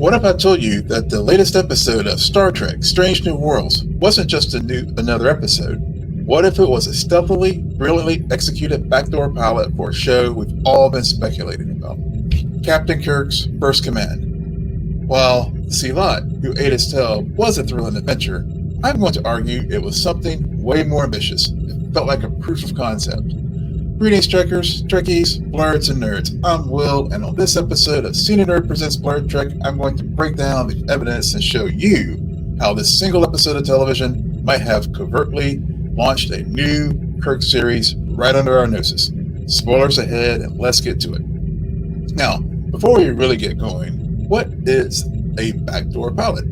What if I told you that the latest episode of Star Trek Strange New Worlds wasn't just another episode? What if it was a stealthily, brilliantly executed backdoor pilot for a show we've all been speculating about? Captain Kirk's First Command. While Sehlat, who ate his tail, was a thrilling adventure, I'm going to argue it was something way more ambitious. It felt like a proof of concept. Greetings, Trekkers, Trekkies, Blerds, and Nerds. I'm Will, and on this episode of Senior Nerd Presents Blerd Trek, I'm going to break down the evidence and show you how this single episode of television might have covertly launched a new Kirk series right under our noses. Spoilers ahead, and let's get to it. Now, before we really get going, what is a backdoor pilot?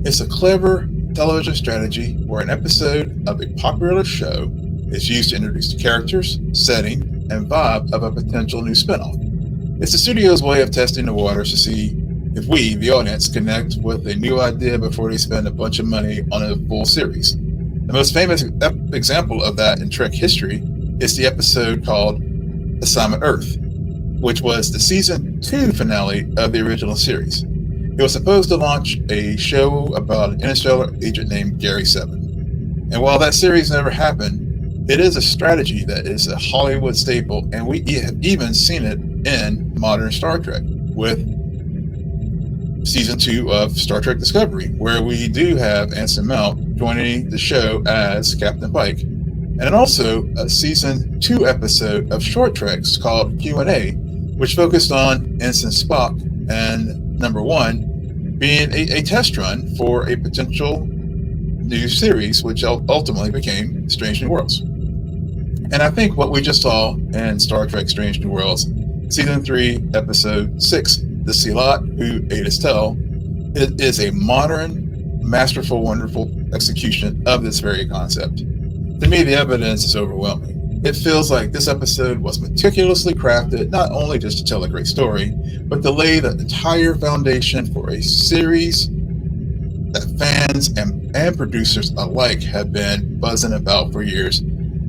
It's a clever television strategy where an episode of a popular show is used to introduce the characters, setting, and vibe of a potential new spinoff. It's the studio's way of testing the waters to see if we, the audience, connect with a new idea before they spend a bunch of money on a full series. The most famous example of that in Trek history is the episode called Assignment Earth, which was the season 2 finale of the original series. It was supposed to launch a show about an interstellar agent named Gary 7. And while that series never happened, it is a strategy that is a Hollywood staple, and we have even seen it in modern Star Trek with season 2 of Star Trek Discovery, where we do have Anson Mount joining the show as Captain Pike, and also a season 2 episode of Short Treks called Q&A, which focused on Ensign Spock and number 1 being a test run for a potential new series, which ultimately became Strange New Worlds. And I think what we just saw in Star Trek Strange New Worlds, Season 3, Episode 6, The Sehlat Who Ate His Tail, it is a modern, masterful, wonderful execution of this very concept. To me, the evidence is overwhelming. It feels like this episode was meticulously crafted, not only just to tell a great story, but to lay the entire foundation for a series that fans and producers alike have been buzzing about for years.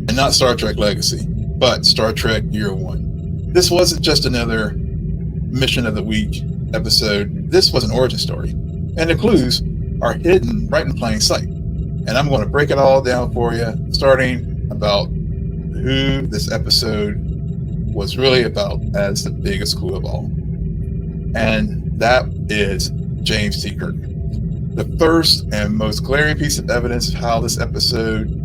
And not Star Trek Legacy, but Star Trek Year One. This wasn't just another Mission of the Week episode. This was an origin story. And the clues are hidden right in plain sight. And I'm going to break it all down for you, starting about who this episode was really about as the biggest clue of all. And that is James T. Kirk. The first and most glaring piece of evidence of how this episode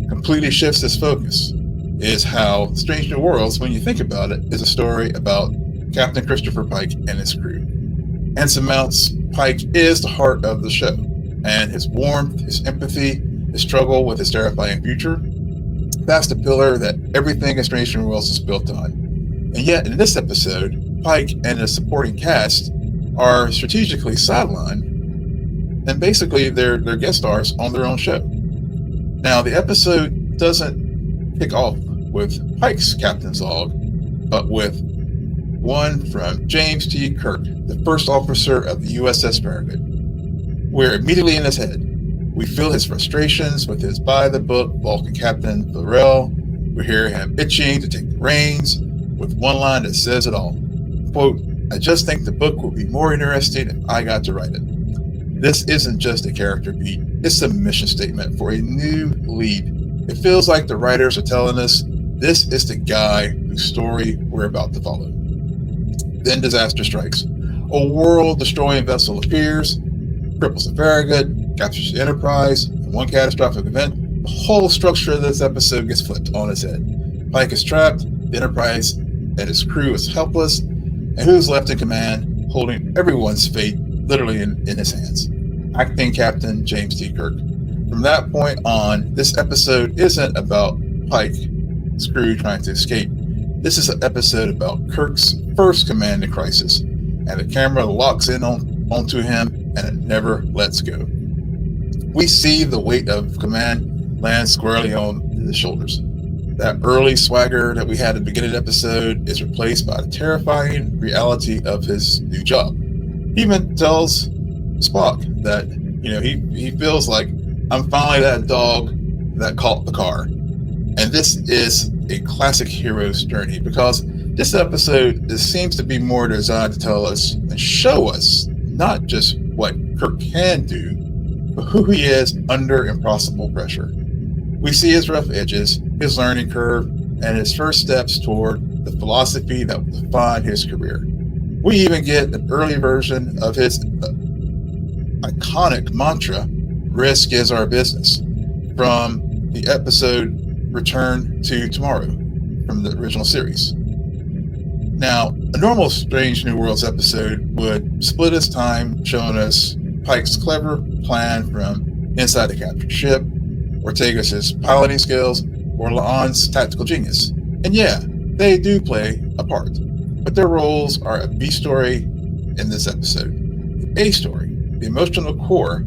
completely shifts its focus is how Strange New Worlds, when you think about it, is a story about Captain Christopher Pike and his crew. Ensign Mount's Pike is the heart of the show, and his warmth, his empathy, his struggle with his terrifying future, that's the pillar that everything in Strange New Worlds is built on. And yet, in this episode, Pike and the supporting cast are strategically sidelined, and basically they're guest stars on their own show. Now, the episode doesn't kick off with Pike's captain's log, but with one from James T. Kirk, the first officer of the USS Farragut. We're immediately in his head. We feel his frustrations with his by-the-book Vulcan Captain Farrell. We hear him itching to take the reins with one line that says it all. Quote, "I just think the book would be more interesting if I got to write it." This isn't just a character beat, it's a mission statement for a new lead. It feels like the writers are telling us this is the guy whose story we're about to follow. Then disaster strikes. A world-destroying vessel appears, cripples the Farragut, captures the Enterprise. In one catastrophic event, the whole structure of this episode gets flipped on its head. Pike is trapped, the Enterprise and his crew is helpless, and who's left in command, holding everyone's fate literally in his hands? Acting Captain James T. Kirk. From that point on, this episode isn't about Pike's crew trying to escape. This is an episode about Kirk's first command in crisis, and the camera locks in onto him, and it never lets go. We see the weight of command land squarely on his shoulders. That early swagger that we had at the beginning of the episode is replaced by the terrifying reality of his new job. He even tells Spock that, he feels like, I'm finally that dog that caught the car. And this is a classic hero's journey, because this episode seems to be more designed to tell us and show us not just what Kirk can do, but who he is under impossible pressure. We see his rough edges, his learning curve, and his first steps toward the philosophy that will define his career. We even get an early version of his iconic mantra, "Risk is our business," from the episode Return to Tomorrow from the original series. Now, a normal Strange New Worlds episode would split its time showing us Pike's clever plan from inside the captured ship, Ortega's piloting skills, or La'an's tactical genius. And yeah, they do play a part, but their roles are a B story in this episode. The A story, the emotional core,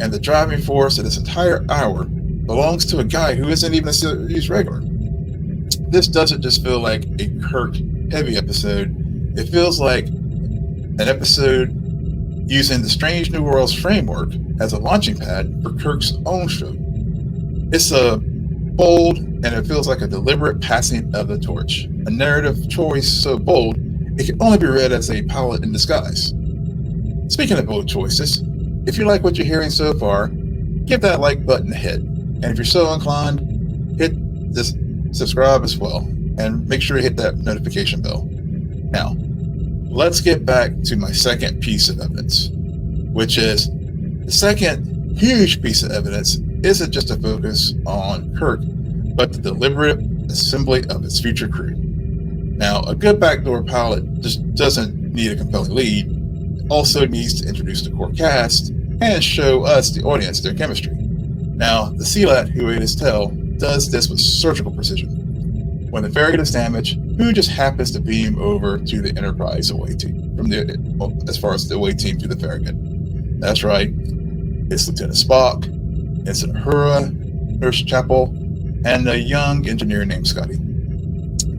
and the driving force of this entire hour belongs to a guy who isn't even a series regular. This doesn't just feel like a Kirk heavy episode. It feels like an episode using the Strange New Worlds framework as a launching pad for Kirk's own show. It's a bold, and it feels like a deliberate passing of the torch. A narrative choice so bold, it can only be read as a pilot in disguise. Speaking of bold choices, if you like what you're hearing so far, give that like button a hit. And if you're so inclined, hit this subscribe as well. And make sure you hit that notification bell. Now, let's get back to my second piece of evidence, which is the second huge piece of evidence isn't just a focus on Kirk, but the deliberate assembly of its future crew. Now, a good backdoor pilot just doesn't need a compelling lead. It also needs to introduce the core cast and show us, the audience, their chemistry. Now, the Sehlat who ate his tail does this with surgical precision. When the Farragut is damaged, who just happens to beam over to the Enterprise away team, as far as the away team to the Farragut? That's right, it's Lieutenant Spock, Ensign Uhura, Nurse Chapel, and a young engineer named Scotty.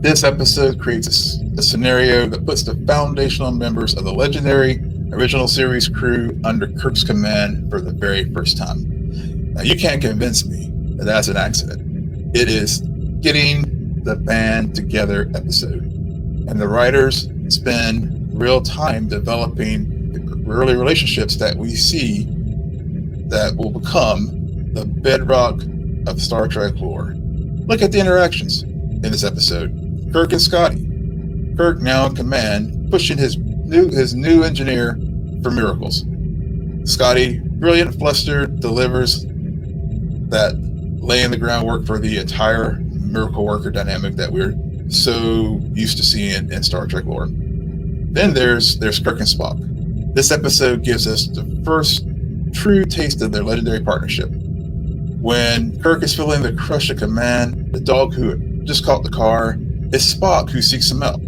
This episode creates a scenario that puts the foundational members of the legendary original series crew under Kirk's command for the very first time. Now, you can't convince me that that's an accident. It is getting the band together episode, and the writers spend real time developing the early relationships that we see that will become the bedrock of Star Trek lore. Look at the interactions in this episode. Kirk and Scotty. Kirk, now in command, pushing his new engineer for miracles. Scotty, brilliant, flustered, delivers that, laying the groundwork for the entire miracle worker dynamic that we're so used to seeing in Star Trek lore. Then there's Kirk and Spock. This episode gives us the first true taste of their legendary partnership. When Kirk is feeling the crush of command, the dog who just caught the car, it's Spock who seeks him out.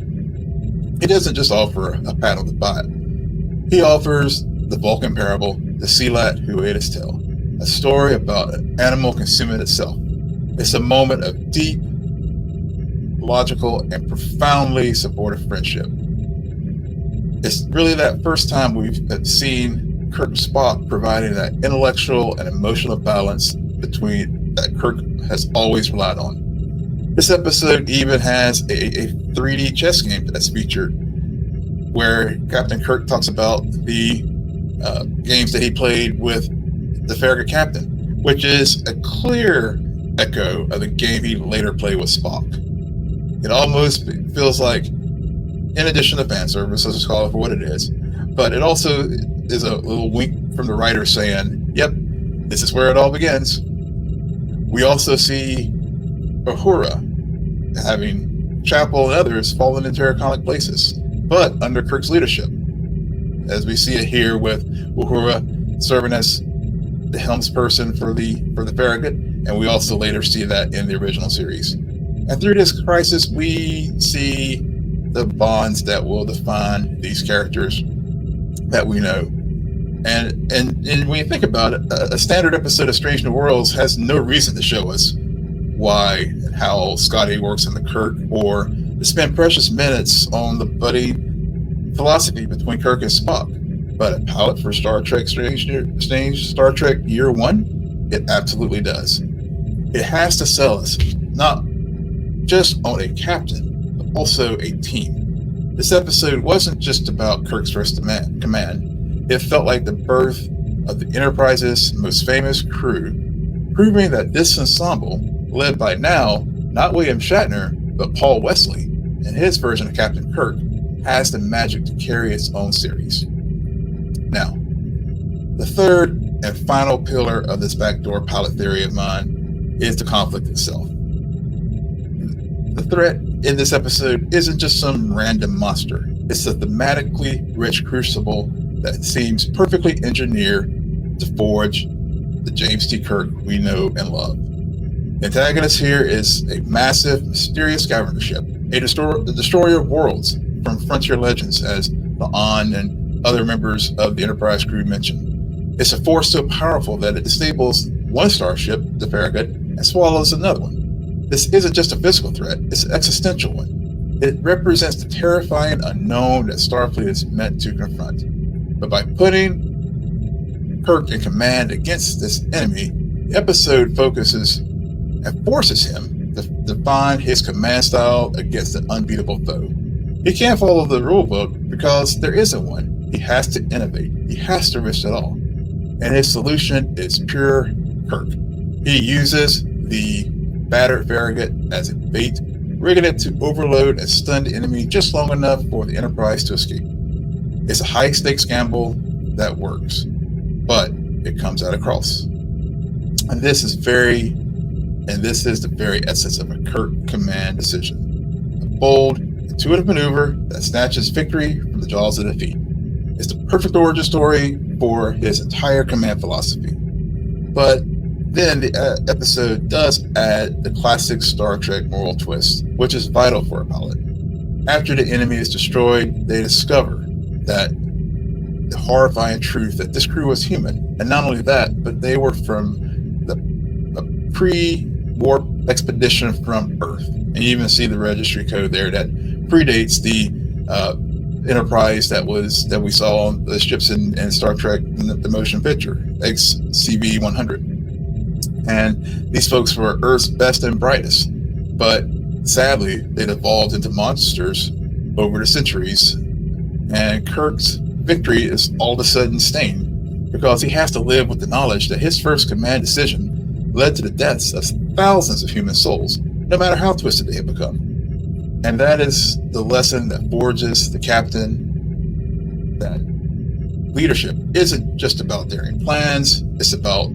He doesn't just offer a pat on the butt. He offers the Vulcan parable, the Sehlat who ate his tail, a story about an animal consuming itself. It's a moment of deep, logical, and profoundly supportive friendship. It's really that first time we've seen Kirk and Spock providing that intellectual and emotional balance between that Kirk has always relied on. This episode even has a 3D chess game that's featured, where Captain Kirk talks about the games that he played with the Farragut captain, which is a clear echo of the game he later played with Spock. It almost feels like, in addition to fan service, let's just call it for what it is, but it also is a little wink from the writer saying, yep, this is where it all begins. We also see Uhura having Chapel and others fallen into iconic places, but under Kirk's leadership, as we see it here with Uhura serving as the helmsperson for the Farragut, and we also later see that in the original series. And through this crisis, we see the bonds that will define these characters that we know. And when you think about it, a standard episode of Strange New Worlds has no reason to show us why and how Scotty works in the Kirk, or to spend precious minutes on the buddy philosophy between Kirk and Spock. But a pilot for Star Trek Star Trek Year One, it absolutely does. It has to sell us not just on a captain, but also a team. This episode wasn't just about Kirk's first command. It felt like the birth of the Enterprise's most famous crew, proving that this ensemble, led by now not William Shatner, but Paul Wesley, and his version of Captain Kirk, has the magic to carry its own series. Now, the third and final pillar of this backdoor pilot theory of mine is the conflict itself. The threat in this episode isn't just some random monster. It's a thematically rich crucible that seems perfectly engineered to forge the James T. Kirk we know and love. The antagonist here is a massive, mysterious scavenger ship, the destroyer of worlds from Frontier Legends, as La'an and other members of the Enterprise crew mentioned. It's a force so powerful that it disables one starship, the Farragut, and swallows another one. This isn't just a physical threat, it's an existential one. It represents the terrifying unknown that Starfleet is meant to confront. But by putting Kirk in command against this enemy, the episode focuses and forces him to define his command style against an unbeatable foe. He can't follow the rule book because there isn't one. He has to innovate. He has to risk it all. And his solution is pure Kirk. He uses the battered Farragut as a bait, rigging it to overload and stun the enemy just long enough for the Enterprise to escape. It's a high-stakes gamble that works, but it comes at a cost. And this is the very essence of a Kirk command decision. A bold, intuitive maneuver that snatches victory from the jaws of defeat. It's the perfect origin story for his entire command philosophy. But then the episode does add the classic Star Trek moral twist, which is vital for a pilot. After the enemy is destroyed, they discover that the horrifying truth that this crew was human. And not only that, but they were from a pre-warp expedition from Earth. And you even see the registry code there that predates the Enterprise that we saw on the ships in Star Trek, the motion picture, XCV-100. And these folks were Earth's best and brightest, but sadly, they evolved into monsters over the centuries. And Kirk's victory is all of a sudden stained because he has to live with the knowledge that his first command decision led to the deaths of thousands of human souls, no matter how twisted they have become. And that is the lesson that forges the captain, that leadership isn't just about daring plans, it's about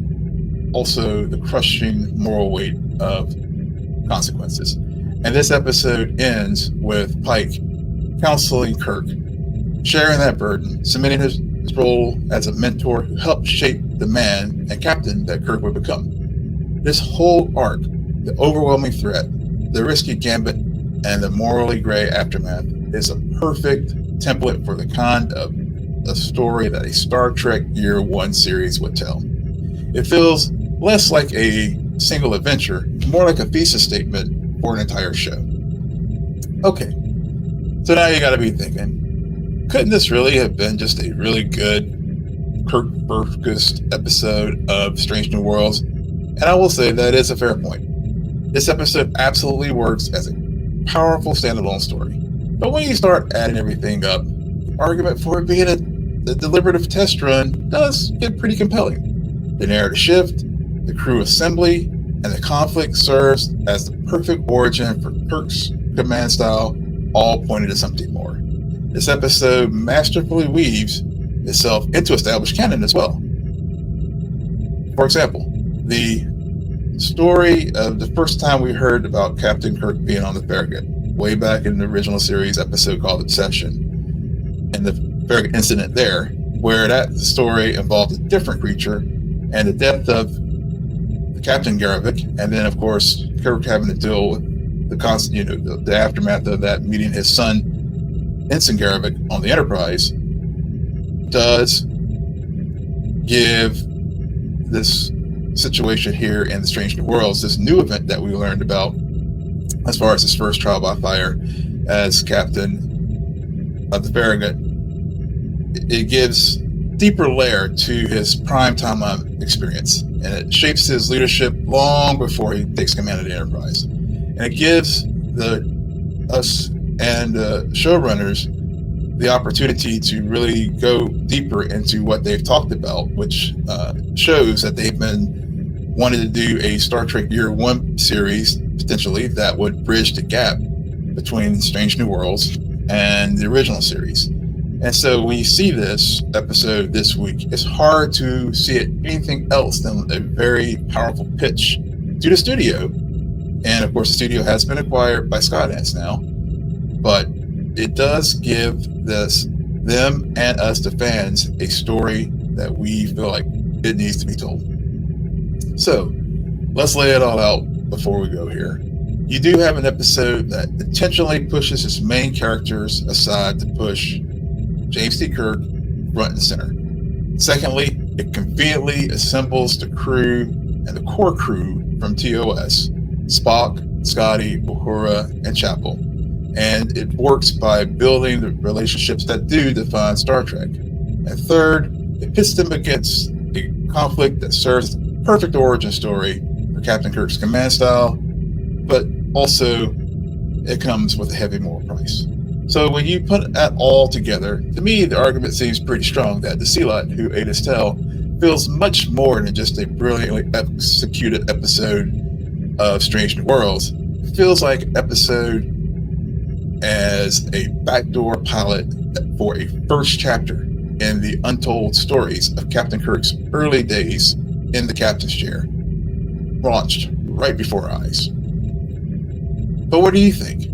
also the crushing moral weight of consequences. And this episode ends with Pike counseling Kirk, sharing that burden, submitting his role as a mentor who helped shape the man and captain that Kirk would become. This whole arc, the overwhelming threat, the risky gambit, and the morally gray aftermath is a perfect template for the kind of a story that a Star Trek Year One series would tell. It feels less like a single adventure, more like a thesis statement for an entire show. Okay, so now you gotta be thinking, couldn't this really have been just a really good Kirk-focused episode of Strange New Worlds? And I will say that is a fair point. This episode absolutely works as a powerful standalone story. But when you start adding everything up, the argument for it being a deliberative test run does get pretty compelling. The narrative shift, the crew assembly, and the conflict serves as the perfect origin for Kirk's command style, all pointing to something more. This episode masterfully weaves itself into established canon as well. For example, the story of the first time we heard about Captain Kirk being on the Farragut, way back in the original series episode called Obsession, and the Farragut incident there, where that story involved a different creature and the death of the Captain Garvik, and then of course Kirk having to deal with the aftermath of that, meeting his son Ensign Garvik on the Enterprise, does give this situation here in the Strange New Worlds, this new event that we learned about as far as his first trial by fire as captain of the Farragut. It gives deeper layer to his prime timeline experience, and it shapes his leadership long before he takes command of the Enterprise. And it gives us and the showrunners the opportunity to really go deeper into what they've talked about, which shows that they've been wanting to do a Star Trek Year One series, potentially, that would bridge the gap between Strange New Worlds and the original series. And so when you see this episode this week, it's hard to see it anything else than a very powerful pitch to the studio. And of course, the studio has been acquired by Skydance now, but it does give them and us, the fans, a story that we feel like it needs to be told. So let's lay it all out before we go here. You do have an episode that intentionally pushes its main characters aside to push James T. Kirk front and center. Secondly, it conveniently assembles the crew and the core crew from TOS, Spock, Scotty, Uhura, and Chapel. And it works by building the relationships that do define Star Trek. And third, it pits them against a conflict that serves as a perfect origin story for Captain Kirk's command style, but also it comes with a heavy moral price. So when you put that all together, to me, the argument seems pretty strong that the Sehlat, who ate his tail, feels much more than just a brilliantly executed episode of Strange New Worlds. It feels like an episode as a backdoor pilot for a first chapter in the untold stories of Captain Kirk's early days in the captain's chair, launched right before our eyes. But what do you think?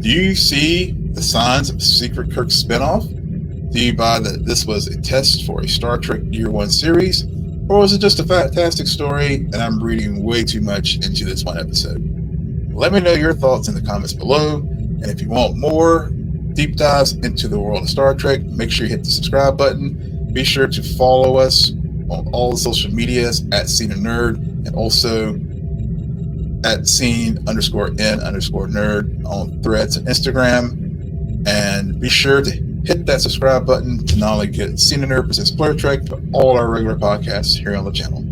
Do you see the signs of a secret Kirk spinoff? Do you buy that this was a test for a Star Trek Year One series? Or was it just a fantastic story and I'm reading way too much into this one episode? Let me know your thoughts in the comments below. And if you want more deep dives into the world of Star Trek, make sure you hit the subscribe button. Be sure to follow us on all the social medias at Scene a Nerd, and also at scene_n_nerd on Threads and Instagram. And be sure to hit that subscribe button to not only get Scene a Nerd presents Blerd Trek, but all our regular podcasts here on the channel.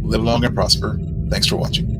Live long and prosper. Thanks for watching.